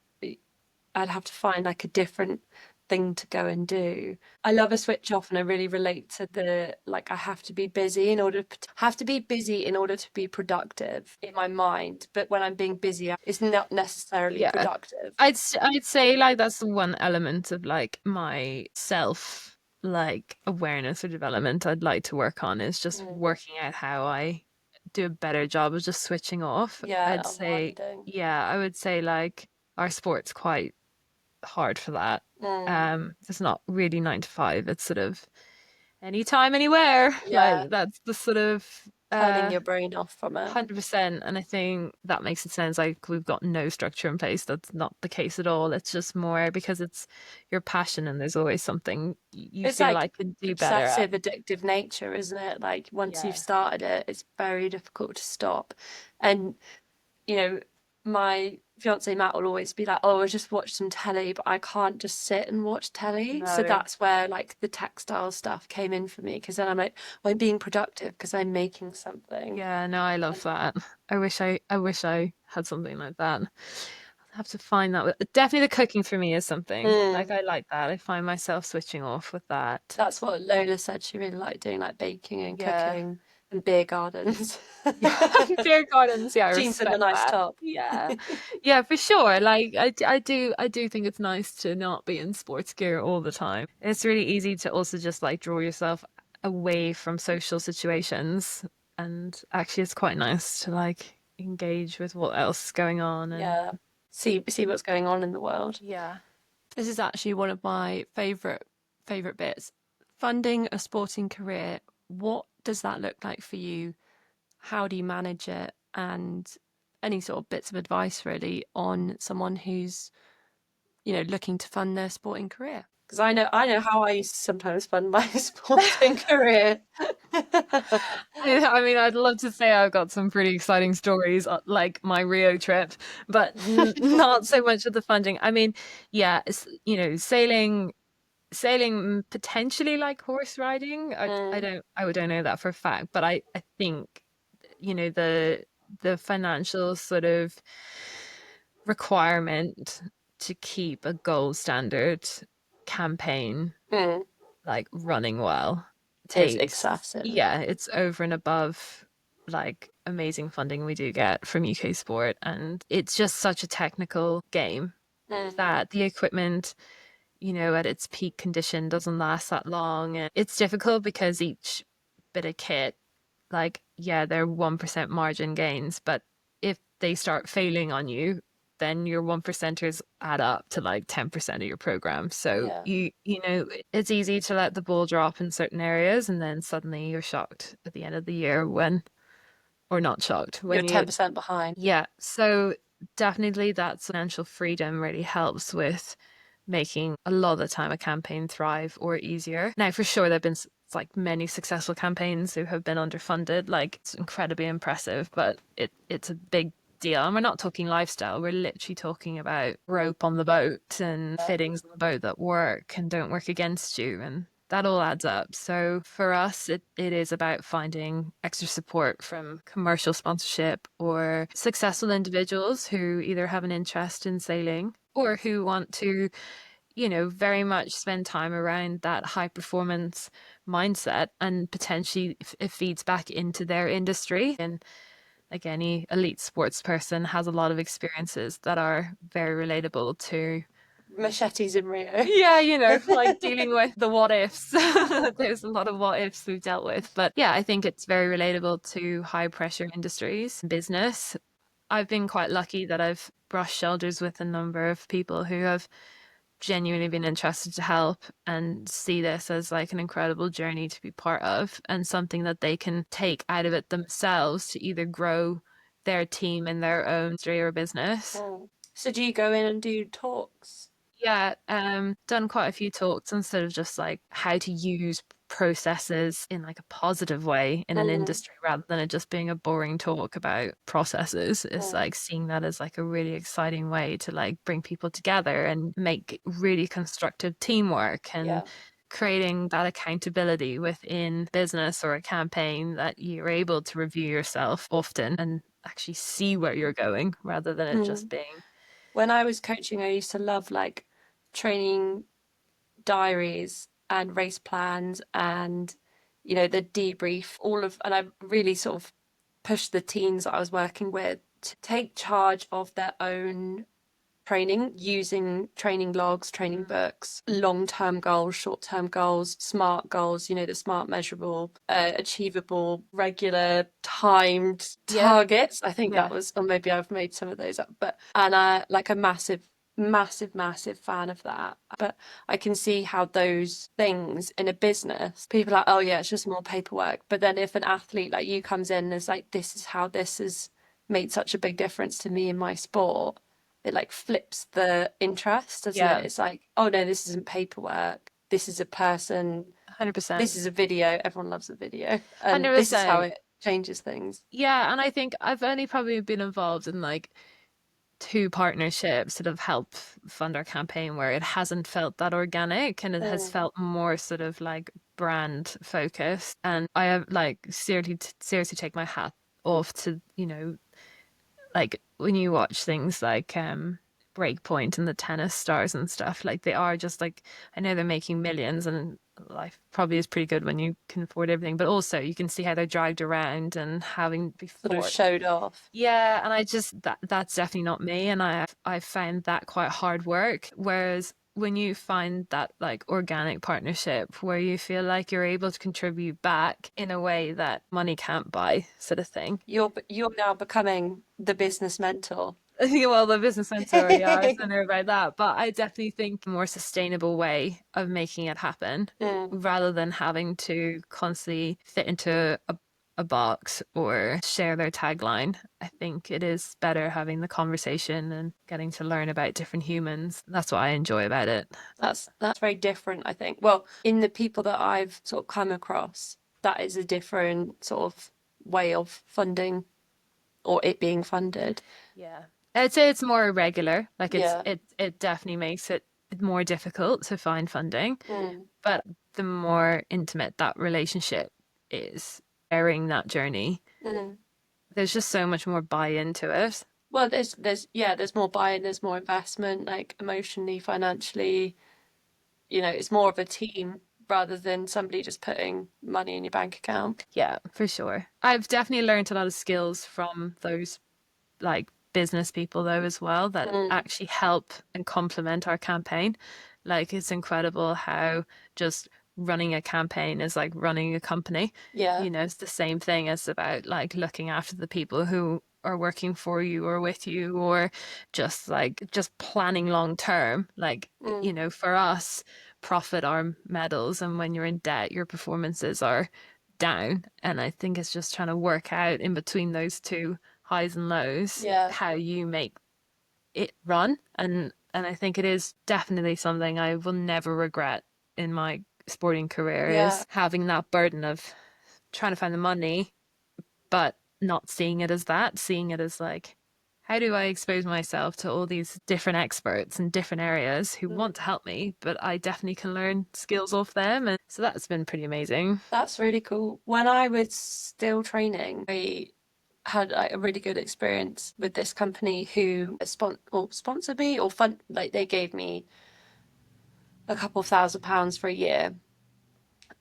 have to find like a different thing to go and do. I love a switch off and I really relate to the like I have to be busy in order to be productive in my mind, but when I'm being busy it's not necessarily Yeah. productive. I'd say like that's the one element of like my self like awareness or development I'd like to work on is just Mm. working out how I do a better job of just switching off. Yeah, I'd say unwinding. yeah, I would say like our sport's quite hard for that. Mm. It's not really 9 to 5. It's sort of anytime, anywhere. Yeah, Like that's the sort of turning your brain off from it. 100%. And I think that makes it sound like we've got no structure in place. That's not the case at all. It's just more because it's your passion and there's always something you It's feel like like can do better at. obsessive addictive nature, isn't it? Like once you've Yeah. started it, it's very difficult to stop. And you know, my fiance Matt will always be like, "Oh, I just watch some telly," but I can't just sit and watch telly. So No. that's where like the textile stuff came in for me because then I'm like, well, I'm being productive because I'm making something. Yeah, no, I love And that. I wish I had something like that. I'll have to find that. Definitely the cooking for me is something. Like mm, I like that. I find myself switching off with that. that's what Lola said. She really liked doing like baking and Yeah. cooking and beer gardens. Yeah, beer gardens. Yeah, I Jeans and a respect nice that. top. Yeah, yeah, for sure. Like I do think it's nice to not be in sports gear all the time. It's really easy to also just like draw yourself away from social situations, and actually, it's quite nice to like engage with what else is going on. And Yeah. See what's going on in the world. yeah, This is actually one of my favorite bits. Funding a sporting career. What does that look like for you? How do you manage it? And any sort of bits of advice really on someone who's, looking to fund their sporting career. Because I know how I used to sometimes fund my sporting career. I mean, I'd love to say I've got some pretty exciting stories, like my Rio trip, but not so much of the funding. I mean, yeah, sailing potentially like horse riding. Mm, I don't know that for a fact, but I think the financial sort of requirement to keep a gold standard campaign mm, like running well is takes excessive. yeah, it's over and above like amazing funding we do get from UK sport, and it's just such a technical game Mm, that the equipment at its peak condition doesn't last that long. And it's difficult because each bit of kit, like, yeah, they're 1% margin gains, but if they start failing on you, then your 1%ers add up to like 10% of your program. So yeah. it's easy to let the ball drop in certain areas and then suddenly you're shocked at the end of the year when, or not shocked, You're when you 10% behind. yeah, so definitely that financial freedom really helps with making a lot of the time a campaign thrive or easier. Now, for sure, there have been like many successful campaigns who have been underfunded. Like it's incredibly impressive, but it's a big deal. And we're not talking lifestyle. We're literally talking about rope on the boat and fittings on the boat that work and don't work against you. And that all adds up. So for us, it is about finding extra support from commercial sponsorship or successful individuals who either have an interest in sailing or who want to, very much spend time around that high performance mindset, and potentially it feeds back into their industry. And like any elite sports person has a lot of experiences that are very relatable to, Machetes in Rio. yeah, like dealing with the what ifs. There's a lot of what ifs we've dealt with. But yeah, I think it's very relatable to high pressure industries, business. I've been quite lucky that I've brushed shoulders with a number of people who have genuinely been interested to help and see this as like an incredible journey to be part of and something that they can take out of it themselves to either grow their team in their own industry or business. Mm. So do you go in and do talks? Yeah, done quite a few talks on sort of just like how to use processes in like a positive way in an Mm, industry rather than it just being a boring talk about processes. It's mm, like seeing that as like a really exciting way to like bring people together and make really constructive teamwork and yeah. creating that accountability within business or a campaign that you're able to review yourself often and actually see where you're going rather than it just Mm. being. When I was coaching, I used to love like training diaries and race plans and the debrief, all of, and I really sort of pushed the teams that I was working with to take charge of their own training using training logs, training books, long term goals, short term goals, smart goals, the smart, measurable, achievable, regular, timed Yeah, targets. I think that yeah. was, or maybe I've made some of those up, but, and I like a massive fan of that. But I can see how those things in a business, people are like, oh yeah, it's just more paperwork. But then if an athlete like you comes in and is like, this is how this has made such a big difference to me in my sport, it like flips the interest, doesn't Yeah, it? It's like, oh no, this isn't paperwork. This is a person. This 100%. is a video. Everyone loves a video. And this is how 100%. it changes things. Yeah, and I think I've only probably been involved in like two partnerships that have helped fund our campaign where it hasn't felt that organic and it has Mm. felt more sort of like brand focused. And I have like seriously take my hat off to, like when you watch things like Breakpoint and the tennis stars and stuff, like they are just like, I know they're making millions and life probably is pretty good when you can afford everything, but also you can see how they're dragged around and having Sort of before. showed off. Yeah, and I just that's definitely not me, and I found that quite hard work. Whereas when you find that like organic partnership where you feel like you're able to contribute back in a way that money can't buy, sort of thing. You're now becoming the business mentor. Well, the business mentor, yeah, I was wondering about that, but I definitely think a more sustainable way of making it happen Mm. rather than having to constantly fit into a box or share their tagline. I think it is better having the conversation and getting to learn about different humans. That's what I enjoy about it. That's very different, I think. Well, in the people that I've sort of come across, that is a different sort of way of funding or it being funded. Yeah. I'd say it's more irregular. Like Yeah. it definitely makes it more difficult to find funding. Mm. But the more intimate that relationship is, sharing that journey, Mm. there's just so much more buy-in to it. Well, there's more buy-in, there's more investment, like emotionally, financially, it's more of a team rather than somebody just putting money in your bank account. Yeah, for sure. I've definitely learned a lot of skills from those like business people though as well that Mm. actually help and complement our campaign. Like it's incredible how just running a campaign is like running a company. Yeah. It's the same thing as about like looking after the people who are working for you or with you or just planning long term. Like, Mm. for us, profit are medals and when you're in debt, your performances are down. And I think it's just trying to work out in between those two highs and lows Yeah. how you make it run, and I think it is definitely something I will never regret in my sporting career Yeah. is having that burden of trying to find the money, but not seeing it as that, seeing it as like, how do I expose myself to all these different experts in different areas who want to help me, but I definitely can learn skills off them. And so that's been pretty amazing. That's really cool. When I was still training, I had like a really good experience with this company who sponsored me or fund like they gave me a couple of £1,000 for a year.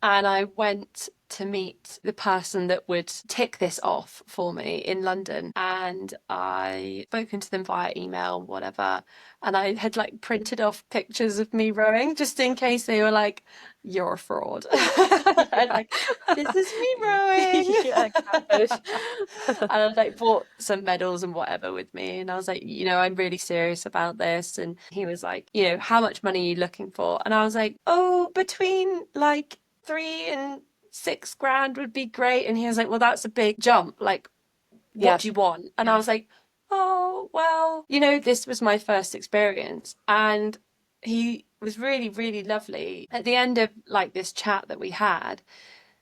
And I went to meet the person that would tick this off for me in London. And I spoken to them via email, whatever. And I had like printed off pictures of me rowing just in case they were like, you're a fraud. And Yeah. like, this is me rowing. Yeah, catfish. And I like bought some medals and whatever with me. And I was like, I'm really serious about this. And he was like, how much money are you looking for? And I was like, oh, between like 3 and 6 grand would be great. And he was like, well, that's a big jump. Like, what do you want? And I Yeah. was like, oh, well, this was my first experience. And he was really, really lovely. At the end of like this chat that we had,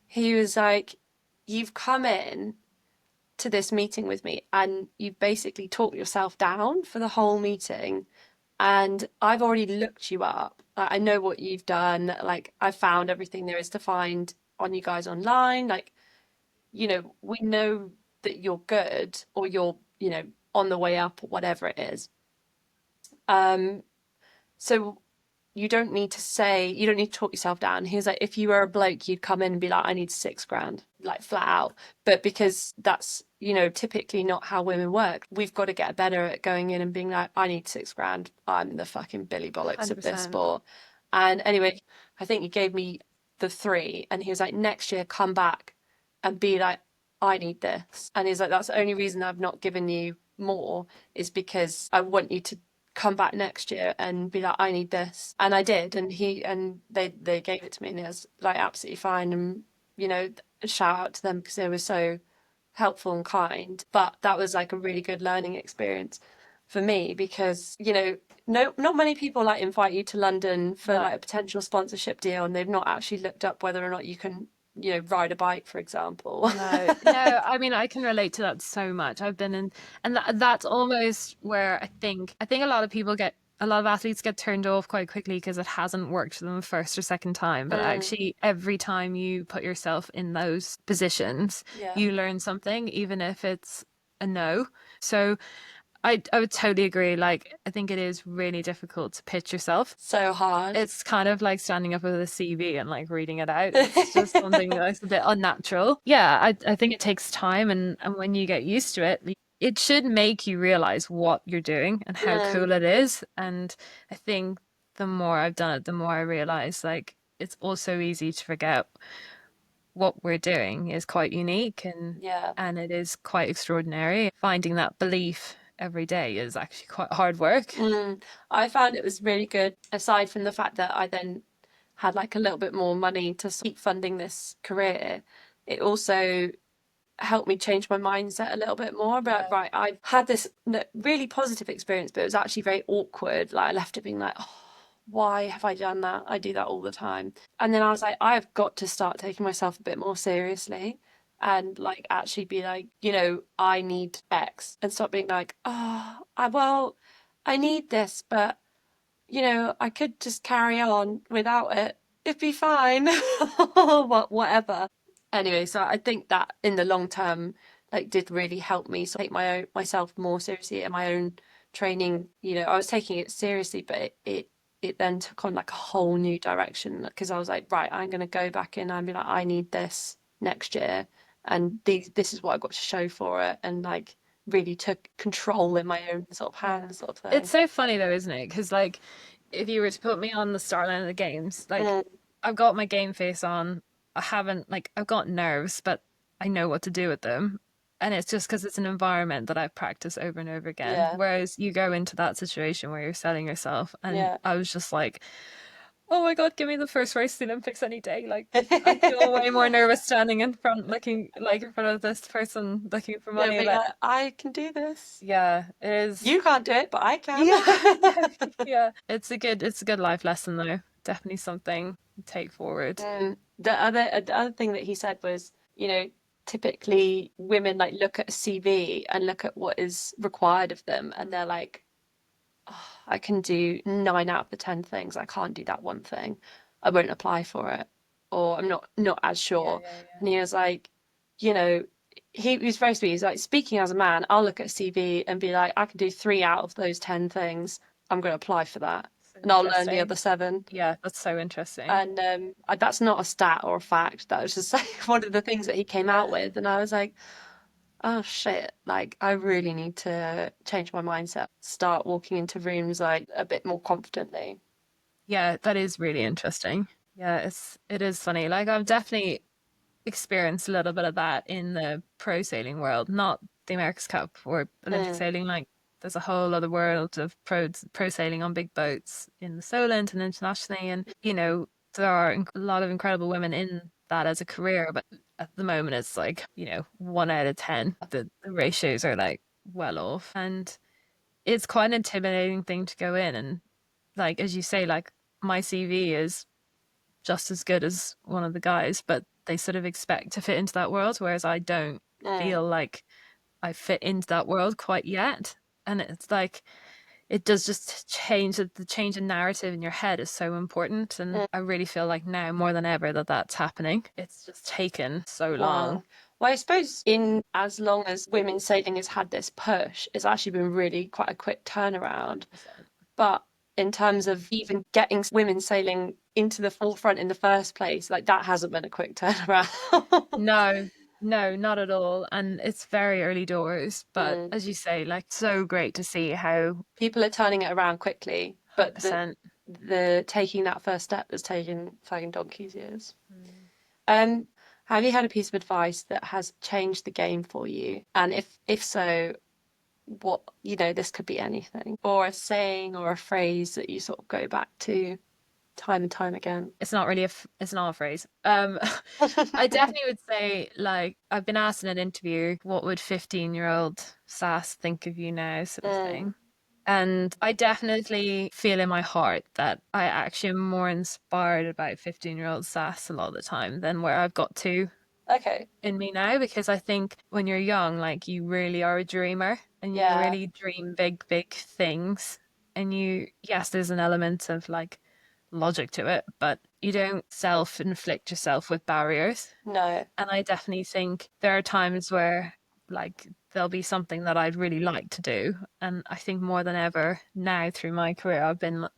he was like, you've come in to this meeting with me and you've basically talked yourself down for the whole meeting. And I've already looked you up. I know what you've done. Like, I found everything there is to find on you guys online. Like, we know that you're good or you're, on the way up or whatever it is. Um, so you don't need to talk yourself down. He was like, if you were a bloke, you'd come in and be like, I need 6 grand, like flat out. But because that's, typically not how women work, we've got to get better at going in and being like, I need 6 grand. I'm the fucking Billy Bollocks of this 100%. sport. And anyway, I think he gave me the three and he was like, next year, come back and be like, I need this. And he's like, that's the only reason I've not given you more is because I want you to come back next year and be like, I need this. And I did. And they gave it to me and it was like absolutely fine. And, shout out to them because they were so helpful and kind. But that was like a really good learning experience for me because, no, not many people like invite you to London for like a potential sponsorship deal and they've not actually looked up whether or not you can, ride a bike, for example. No, no, I mean, I can relate to that so much. I've been in, and that's almost where I think a lot of athletes get turned off quite quickly because it hasn't worked for them the first or second time. But Mm, actually, every time you put yourself in those positions, yeah. you learn something, even if it's a no. So I would totally agree. Like, I think it is really difficult to pitch yourself. So hard. It's kind of like standing up with a CV and like reading it out. It's just something that's a bit unnatural. Yeah, I think it takes time, and when you get used to it, it should make you realize what you're doing and how Mm, cool it is. And I think the more I've done it, the more I realize like it's also easy to forget what we're doing is quite unique, yeah. and it is quite extraordinary. Finding that belief every day is actually quite hard work. I found it was really good, aside from the fact that I then had like a little bit more money to keep funding this career. It also helped me change my mindset a little bit more about, right, I've had this really positive experience, but it was actually very awkward. Like I left it being like, oh, why have I done that? I do that all the time. And then I was like, I've got to start taking myself a bit more seriously and like actually be like, I need X and stop being like, oh, I need this, but I could just carry on without it. It'd be fine. Whatever. Anyway, so I think that in the long term, like, did really help me take myself more seriously and my own training. I was taking it seriously, but it then took on like a whole new direction because I was like, right, I'm gonna go back in and be like, I need this next year, and this is what I've got to show for it, and like really took control in my own sort of Yeah. hands, sort of It's thing. so funny though, isn't it? Because like, if you were to put me on the start line of the games, like, Mm, I've got my game face on. I haven't like I've got nerves, but I know what to do with them. And it's just because it's an environment that I've practiced over and over again. yeah, Whereas you go into that situation where you're selling yourself, and yeah. I was just like, Oh my God, give me the first race of the Olympics any day. Like, I feel way more nervous standing in front, looking like in front of this person looking for Yeah, money. being Like, like, I can do this. yeah, it is. You can't do it, but I can. Yeah, yeah. It's a good life lesson though. Definitely something to take forward. The other thing that he said was, typically women like look at a CV and look at what is required of them, and they're like, oh, I can do 9 out of the 10 things. I can't do that one thing. I won't apply for it, or I'm not as Yeah, sure. yeah, yeah. And he was like, you know, he was very sweet. He's like, speaking as a man, I'll look at a CV and be like, I can do 3 out of those 10 things. I'm going to apply for that, So and I'll learn the other interesting. seven. Yeah, that's so interesting. And that's not a stat or a fact. That was just like one of the things that he came Yeah. out with, and I was like, oh shit! Like I really need to change my mindset. Start walking into rooms like a bit more confidently. Yeah, that is really interesting. Yeah, it is funny. Like I've definitely experienced a little bit of that in the pro sailing world, not the America's Cup or Olympic Mm, sailing. Like there's a whole other world of pro sailing on big boats in the Solent and internationally, and there are a lot of incredible women in that as a career. But at the moment, it's like 1 out of 10. The ratios are like well off, and it's quite an intimidating thing to go in and like as you say, like my CV is just as good as one of the guys, but they sort of expect to fit into that world, whereas I don't mm, feel like I fit into that world quite yet. And it's like it does just change the change in narrative in your head is so important, and mm. I really feel like now more than ever that that's happening. It's just taken so long. Wow. Well, I suppose in as long as women's sailing has had this push, it's actually been really quite a quick turnaround. 100%. But in terms of even getting women sailing into the forefront in the first place, like that hasn't been a quick turnaround. No, no, not at all. And it's very early doors, but Mm. as you say, like so great to see how People are turning it around quickly, but the 100%. the taking that first step has taken fucking donkey's years. Um, have you had a piece of advice that has changed the game for you? And if so, what, this could be anything, or a saying or a phrase that you sort of go back to time and time again. It's not really it's not a phrase. I definitely would say like I've been asked in an interview, what would 15-year-old Sass think of you now, sort of Mm, thing. And I definitely feel in my heart that I actually am more inspired about 15-year-old Sass a lot of the time than where I've got to okay. in me now, because I think when you're young, like you really are a dreamer and you Yeah. really dream big, big things. And yes, there's an element of like logic to it, but you don't self-inflict yourself with barriers. No. And I definitely think there are times where like there'll be something that I'd really like to do. And I think more than ever now through my career, I've been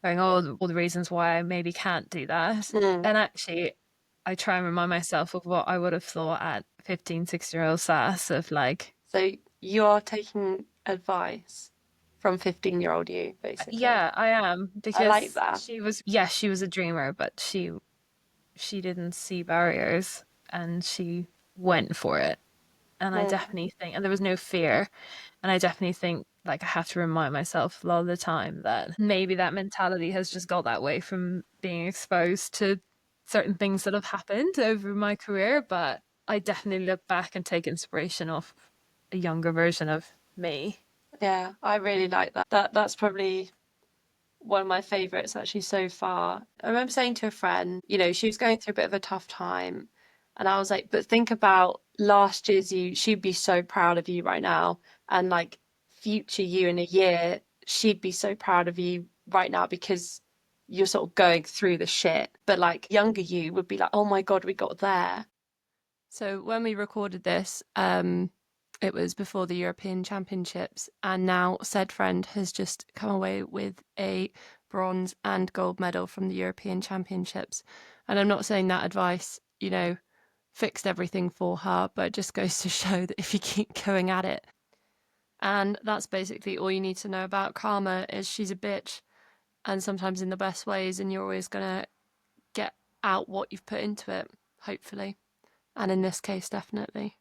going all the reasons why I maybe can't do that. Mm. And actually, I try and remind myself of what I would have thought at 15, 16-year-old Sass of like, So you're taking advice from 15-year-old you, basically. yeah, I am I like because that. she was a dreamer, but she didn't see barriers and she went for it. And I Mm. definitely think, and there was no fear. And I definitely think, like, I have to remind myself a lot of the time that maybe that mentality has just got that way from being exposed to certain things that have happened over my career. But I definitely look back and take inspiration off a younger version of me. Yeah, I really like that. That's probably one of my favorites actually so far. I remember saying to a friend, she was going through a bit of a tough time, and I was like, but think about last year's you, she'd be so proud of you right now, and like future you in a year, she'd be so proud of you right now because you're sort of going through the shit. But like younger you would be like, oh my God, we got there. So when we recorded this, it was before the European Championships, and now said friend has just come away with a bronze and gold medal from the European Championships. And I'm not saying that advice, fixed everything for her, but it just goes to show that if you keep going at it, and that's basically all you need to know about Karma is she's a bitch, and sometimes in the best ways, and you're always gonna get out what you've put into it, hopefully. And in this case, definitely.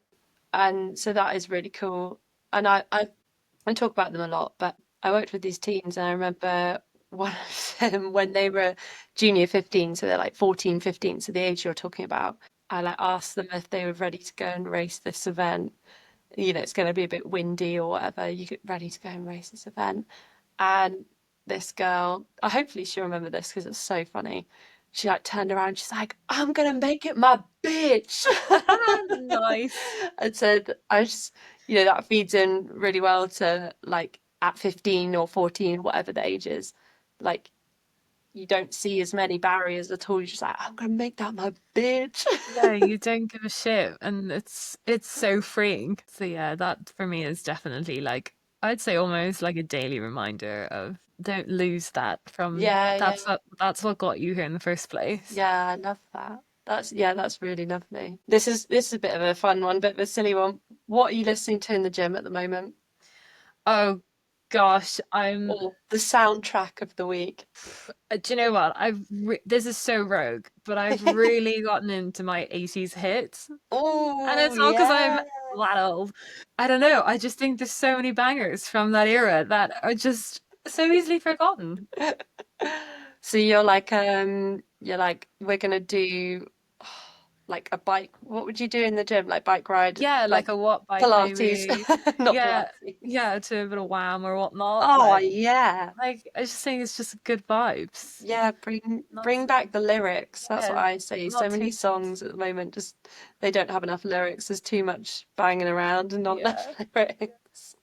And so that is really cool. And I talk about them a lot, but I worked with these teams, and I remember one of them when they were junior 15, so they're like 14, 15, so the age you're talking about. I like asked them if they were ready to go and race this event. It's going to be a bit windy or whatever. You get ready to go and race this event. And this girl, hopefully she'll remember this because it's so funny. She like turned around, she's like, I'm gonna make it my bitch. Nice. And said, I just, that feeds in really well to like at 15 or 14, whatever the age is. Like, you don't see as many barriers at all. You're just like, I'm gonna make that my bitch. Yeah, you don't give a shit, and it's so freeing. So yeah, that for me is definitely like I'd say almost like a daily reminder of don't lose that from Yeah, yeah. that's what got you here in the first place. Yeah, I love that. That's really lovely. This is a bit of a fun one, bit of a silly one. What are you listening to in the gym at the moment? Oh gosh, I'm Or the soundtrack of the week? do you know what? This is so rogue, but I've really gotten into my 80s hits. And Oh, it's all because I'm yeah. that old. I don't know. I just think there's so many bangers from that era that are just so easily forgotten. So you're like we're gonna do like a bike. What would you do in the gym? Like bike ride, Yeah, like like a what bike Pilates, maybe. not Yeah, Pilates. yeah, to a bit of wham or whatnot. Oh yeah. I just think it's just good vibes. Yeah, bring Not bring back the lyrics. That's what yeah, I say. So not many too songs at the moment just they don't have enough lyrics. There's too much banging around and not enough yeah. lyrics.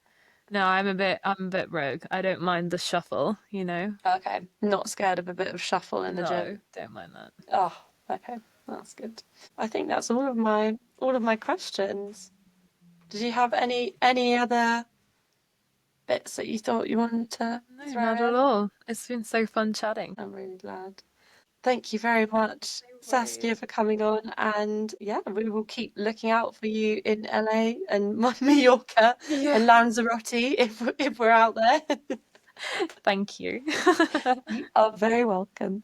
No, I'm a bit rogue. I don't mind the shuffle, you know. Okay, not scared of a bit of shuffle in the No, gym. don't mind that. Oh, okay, that's good. I think that's all of my questions. Did you have any other bits that you thought you wanted to No, not throw at in? all. It's been so fun chatting. I'm really glad. Thank you very much, No Saskia, worries. for coming on. And yeah, we will keep looking out for you in LA and Mallorca Yeah. and Lanzarote if we're out there. Thank you. You are very welcome.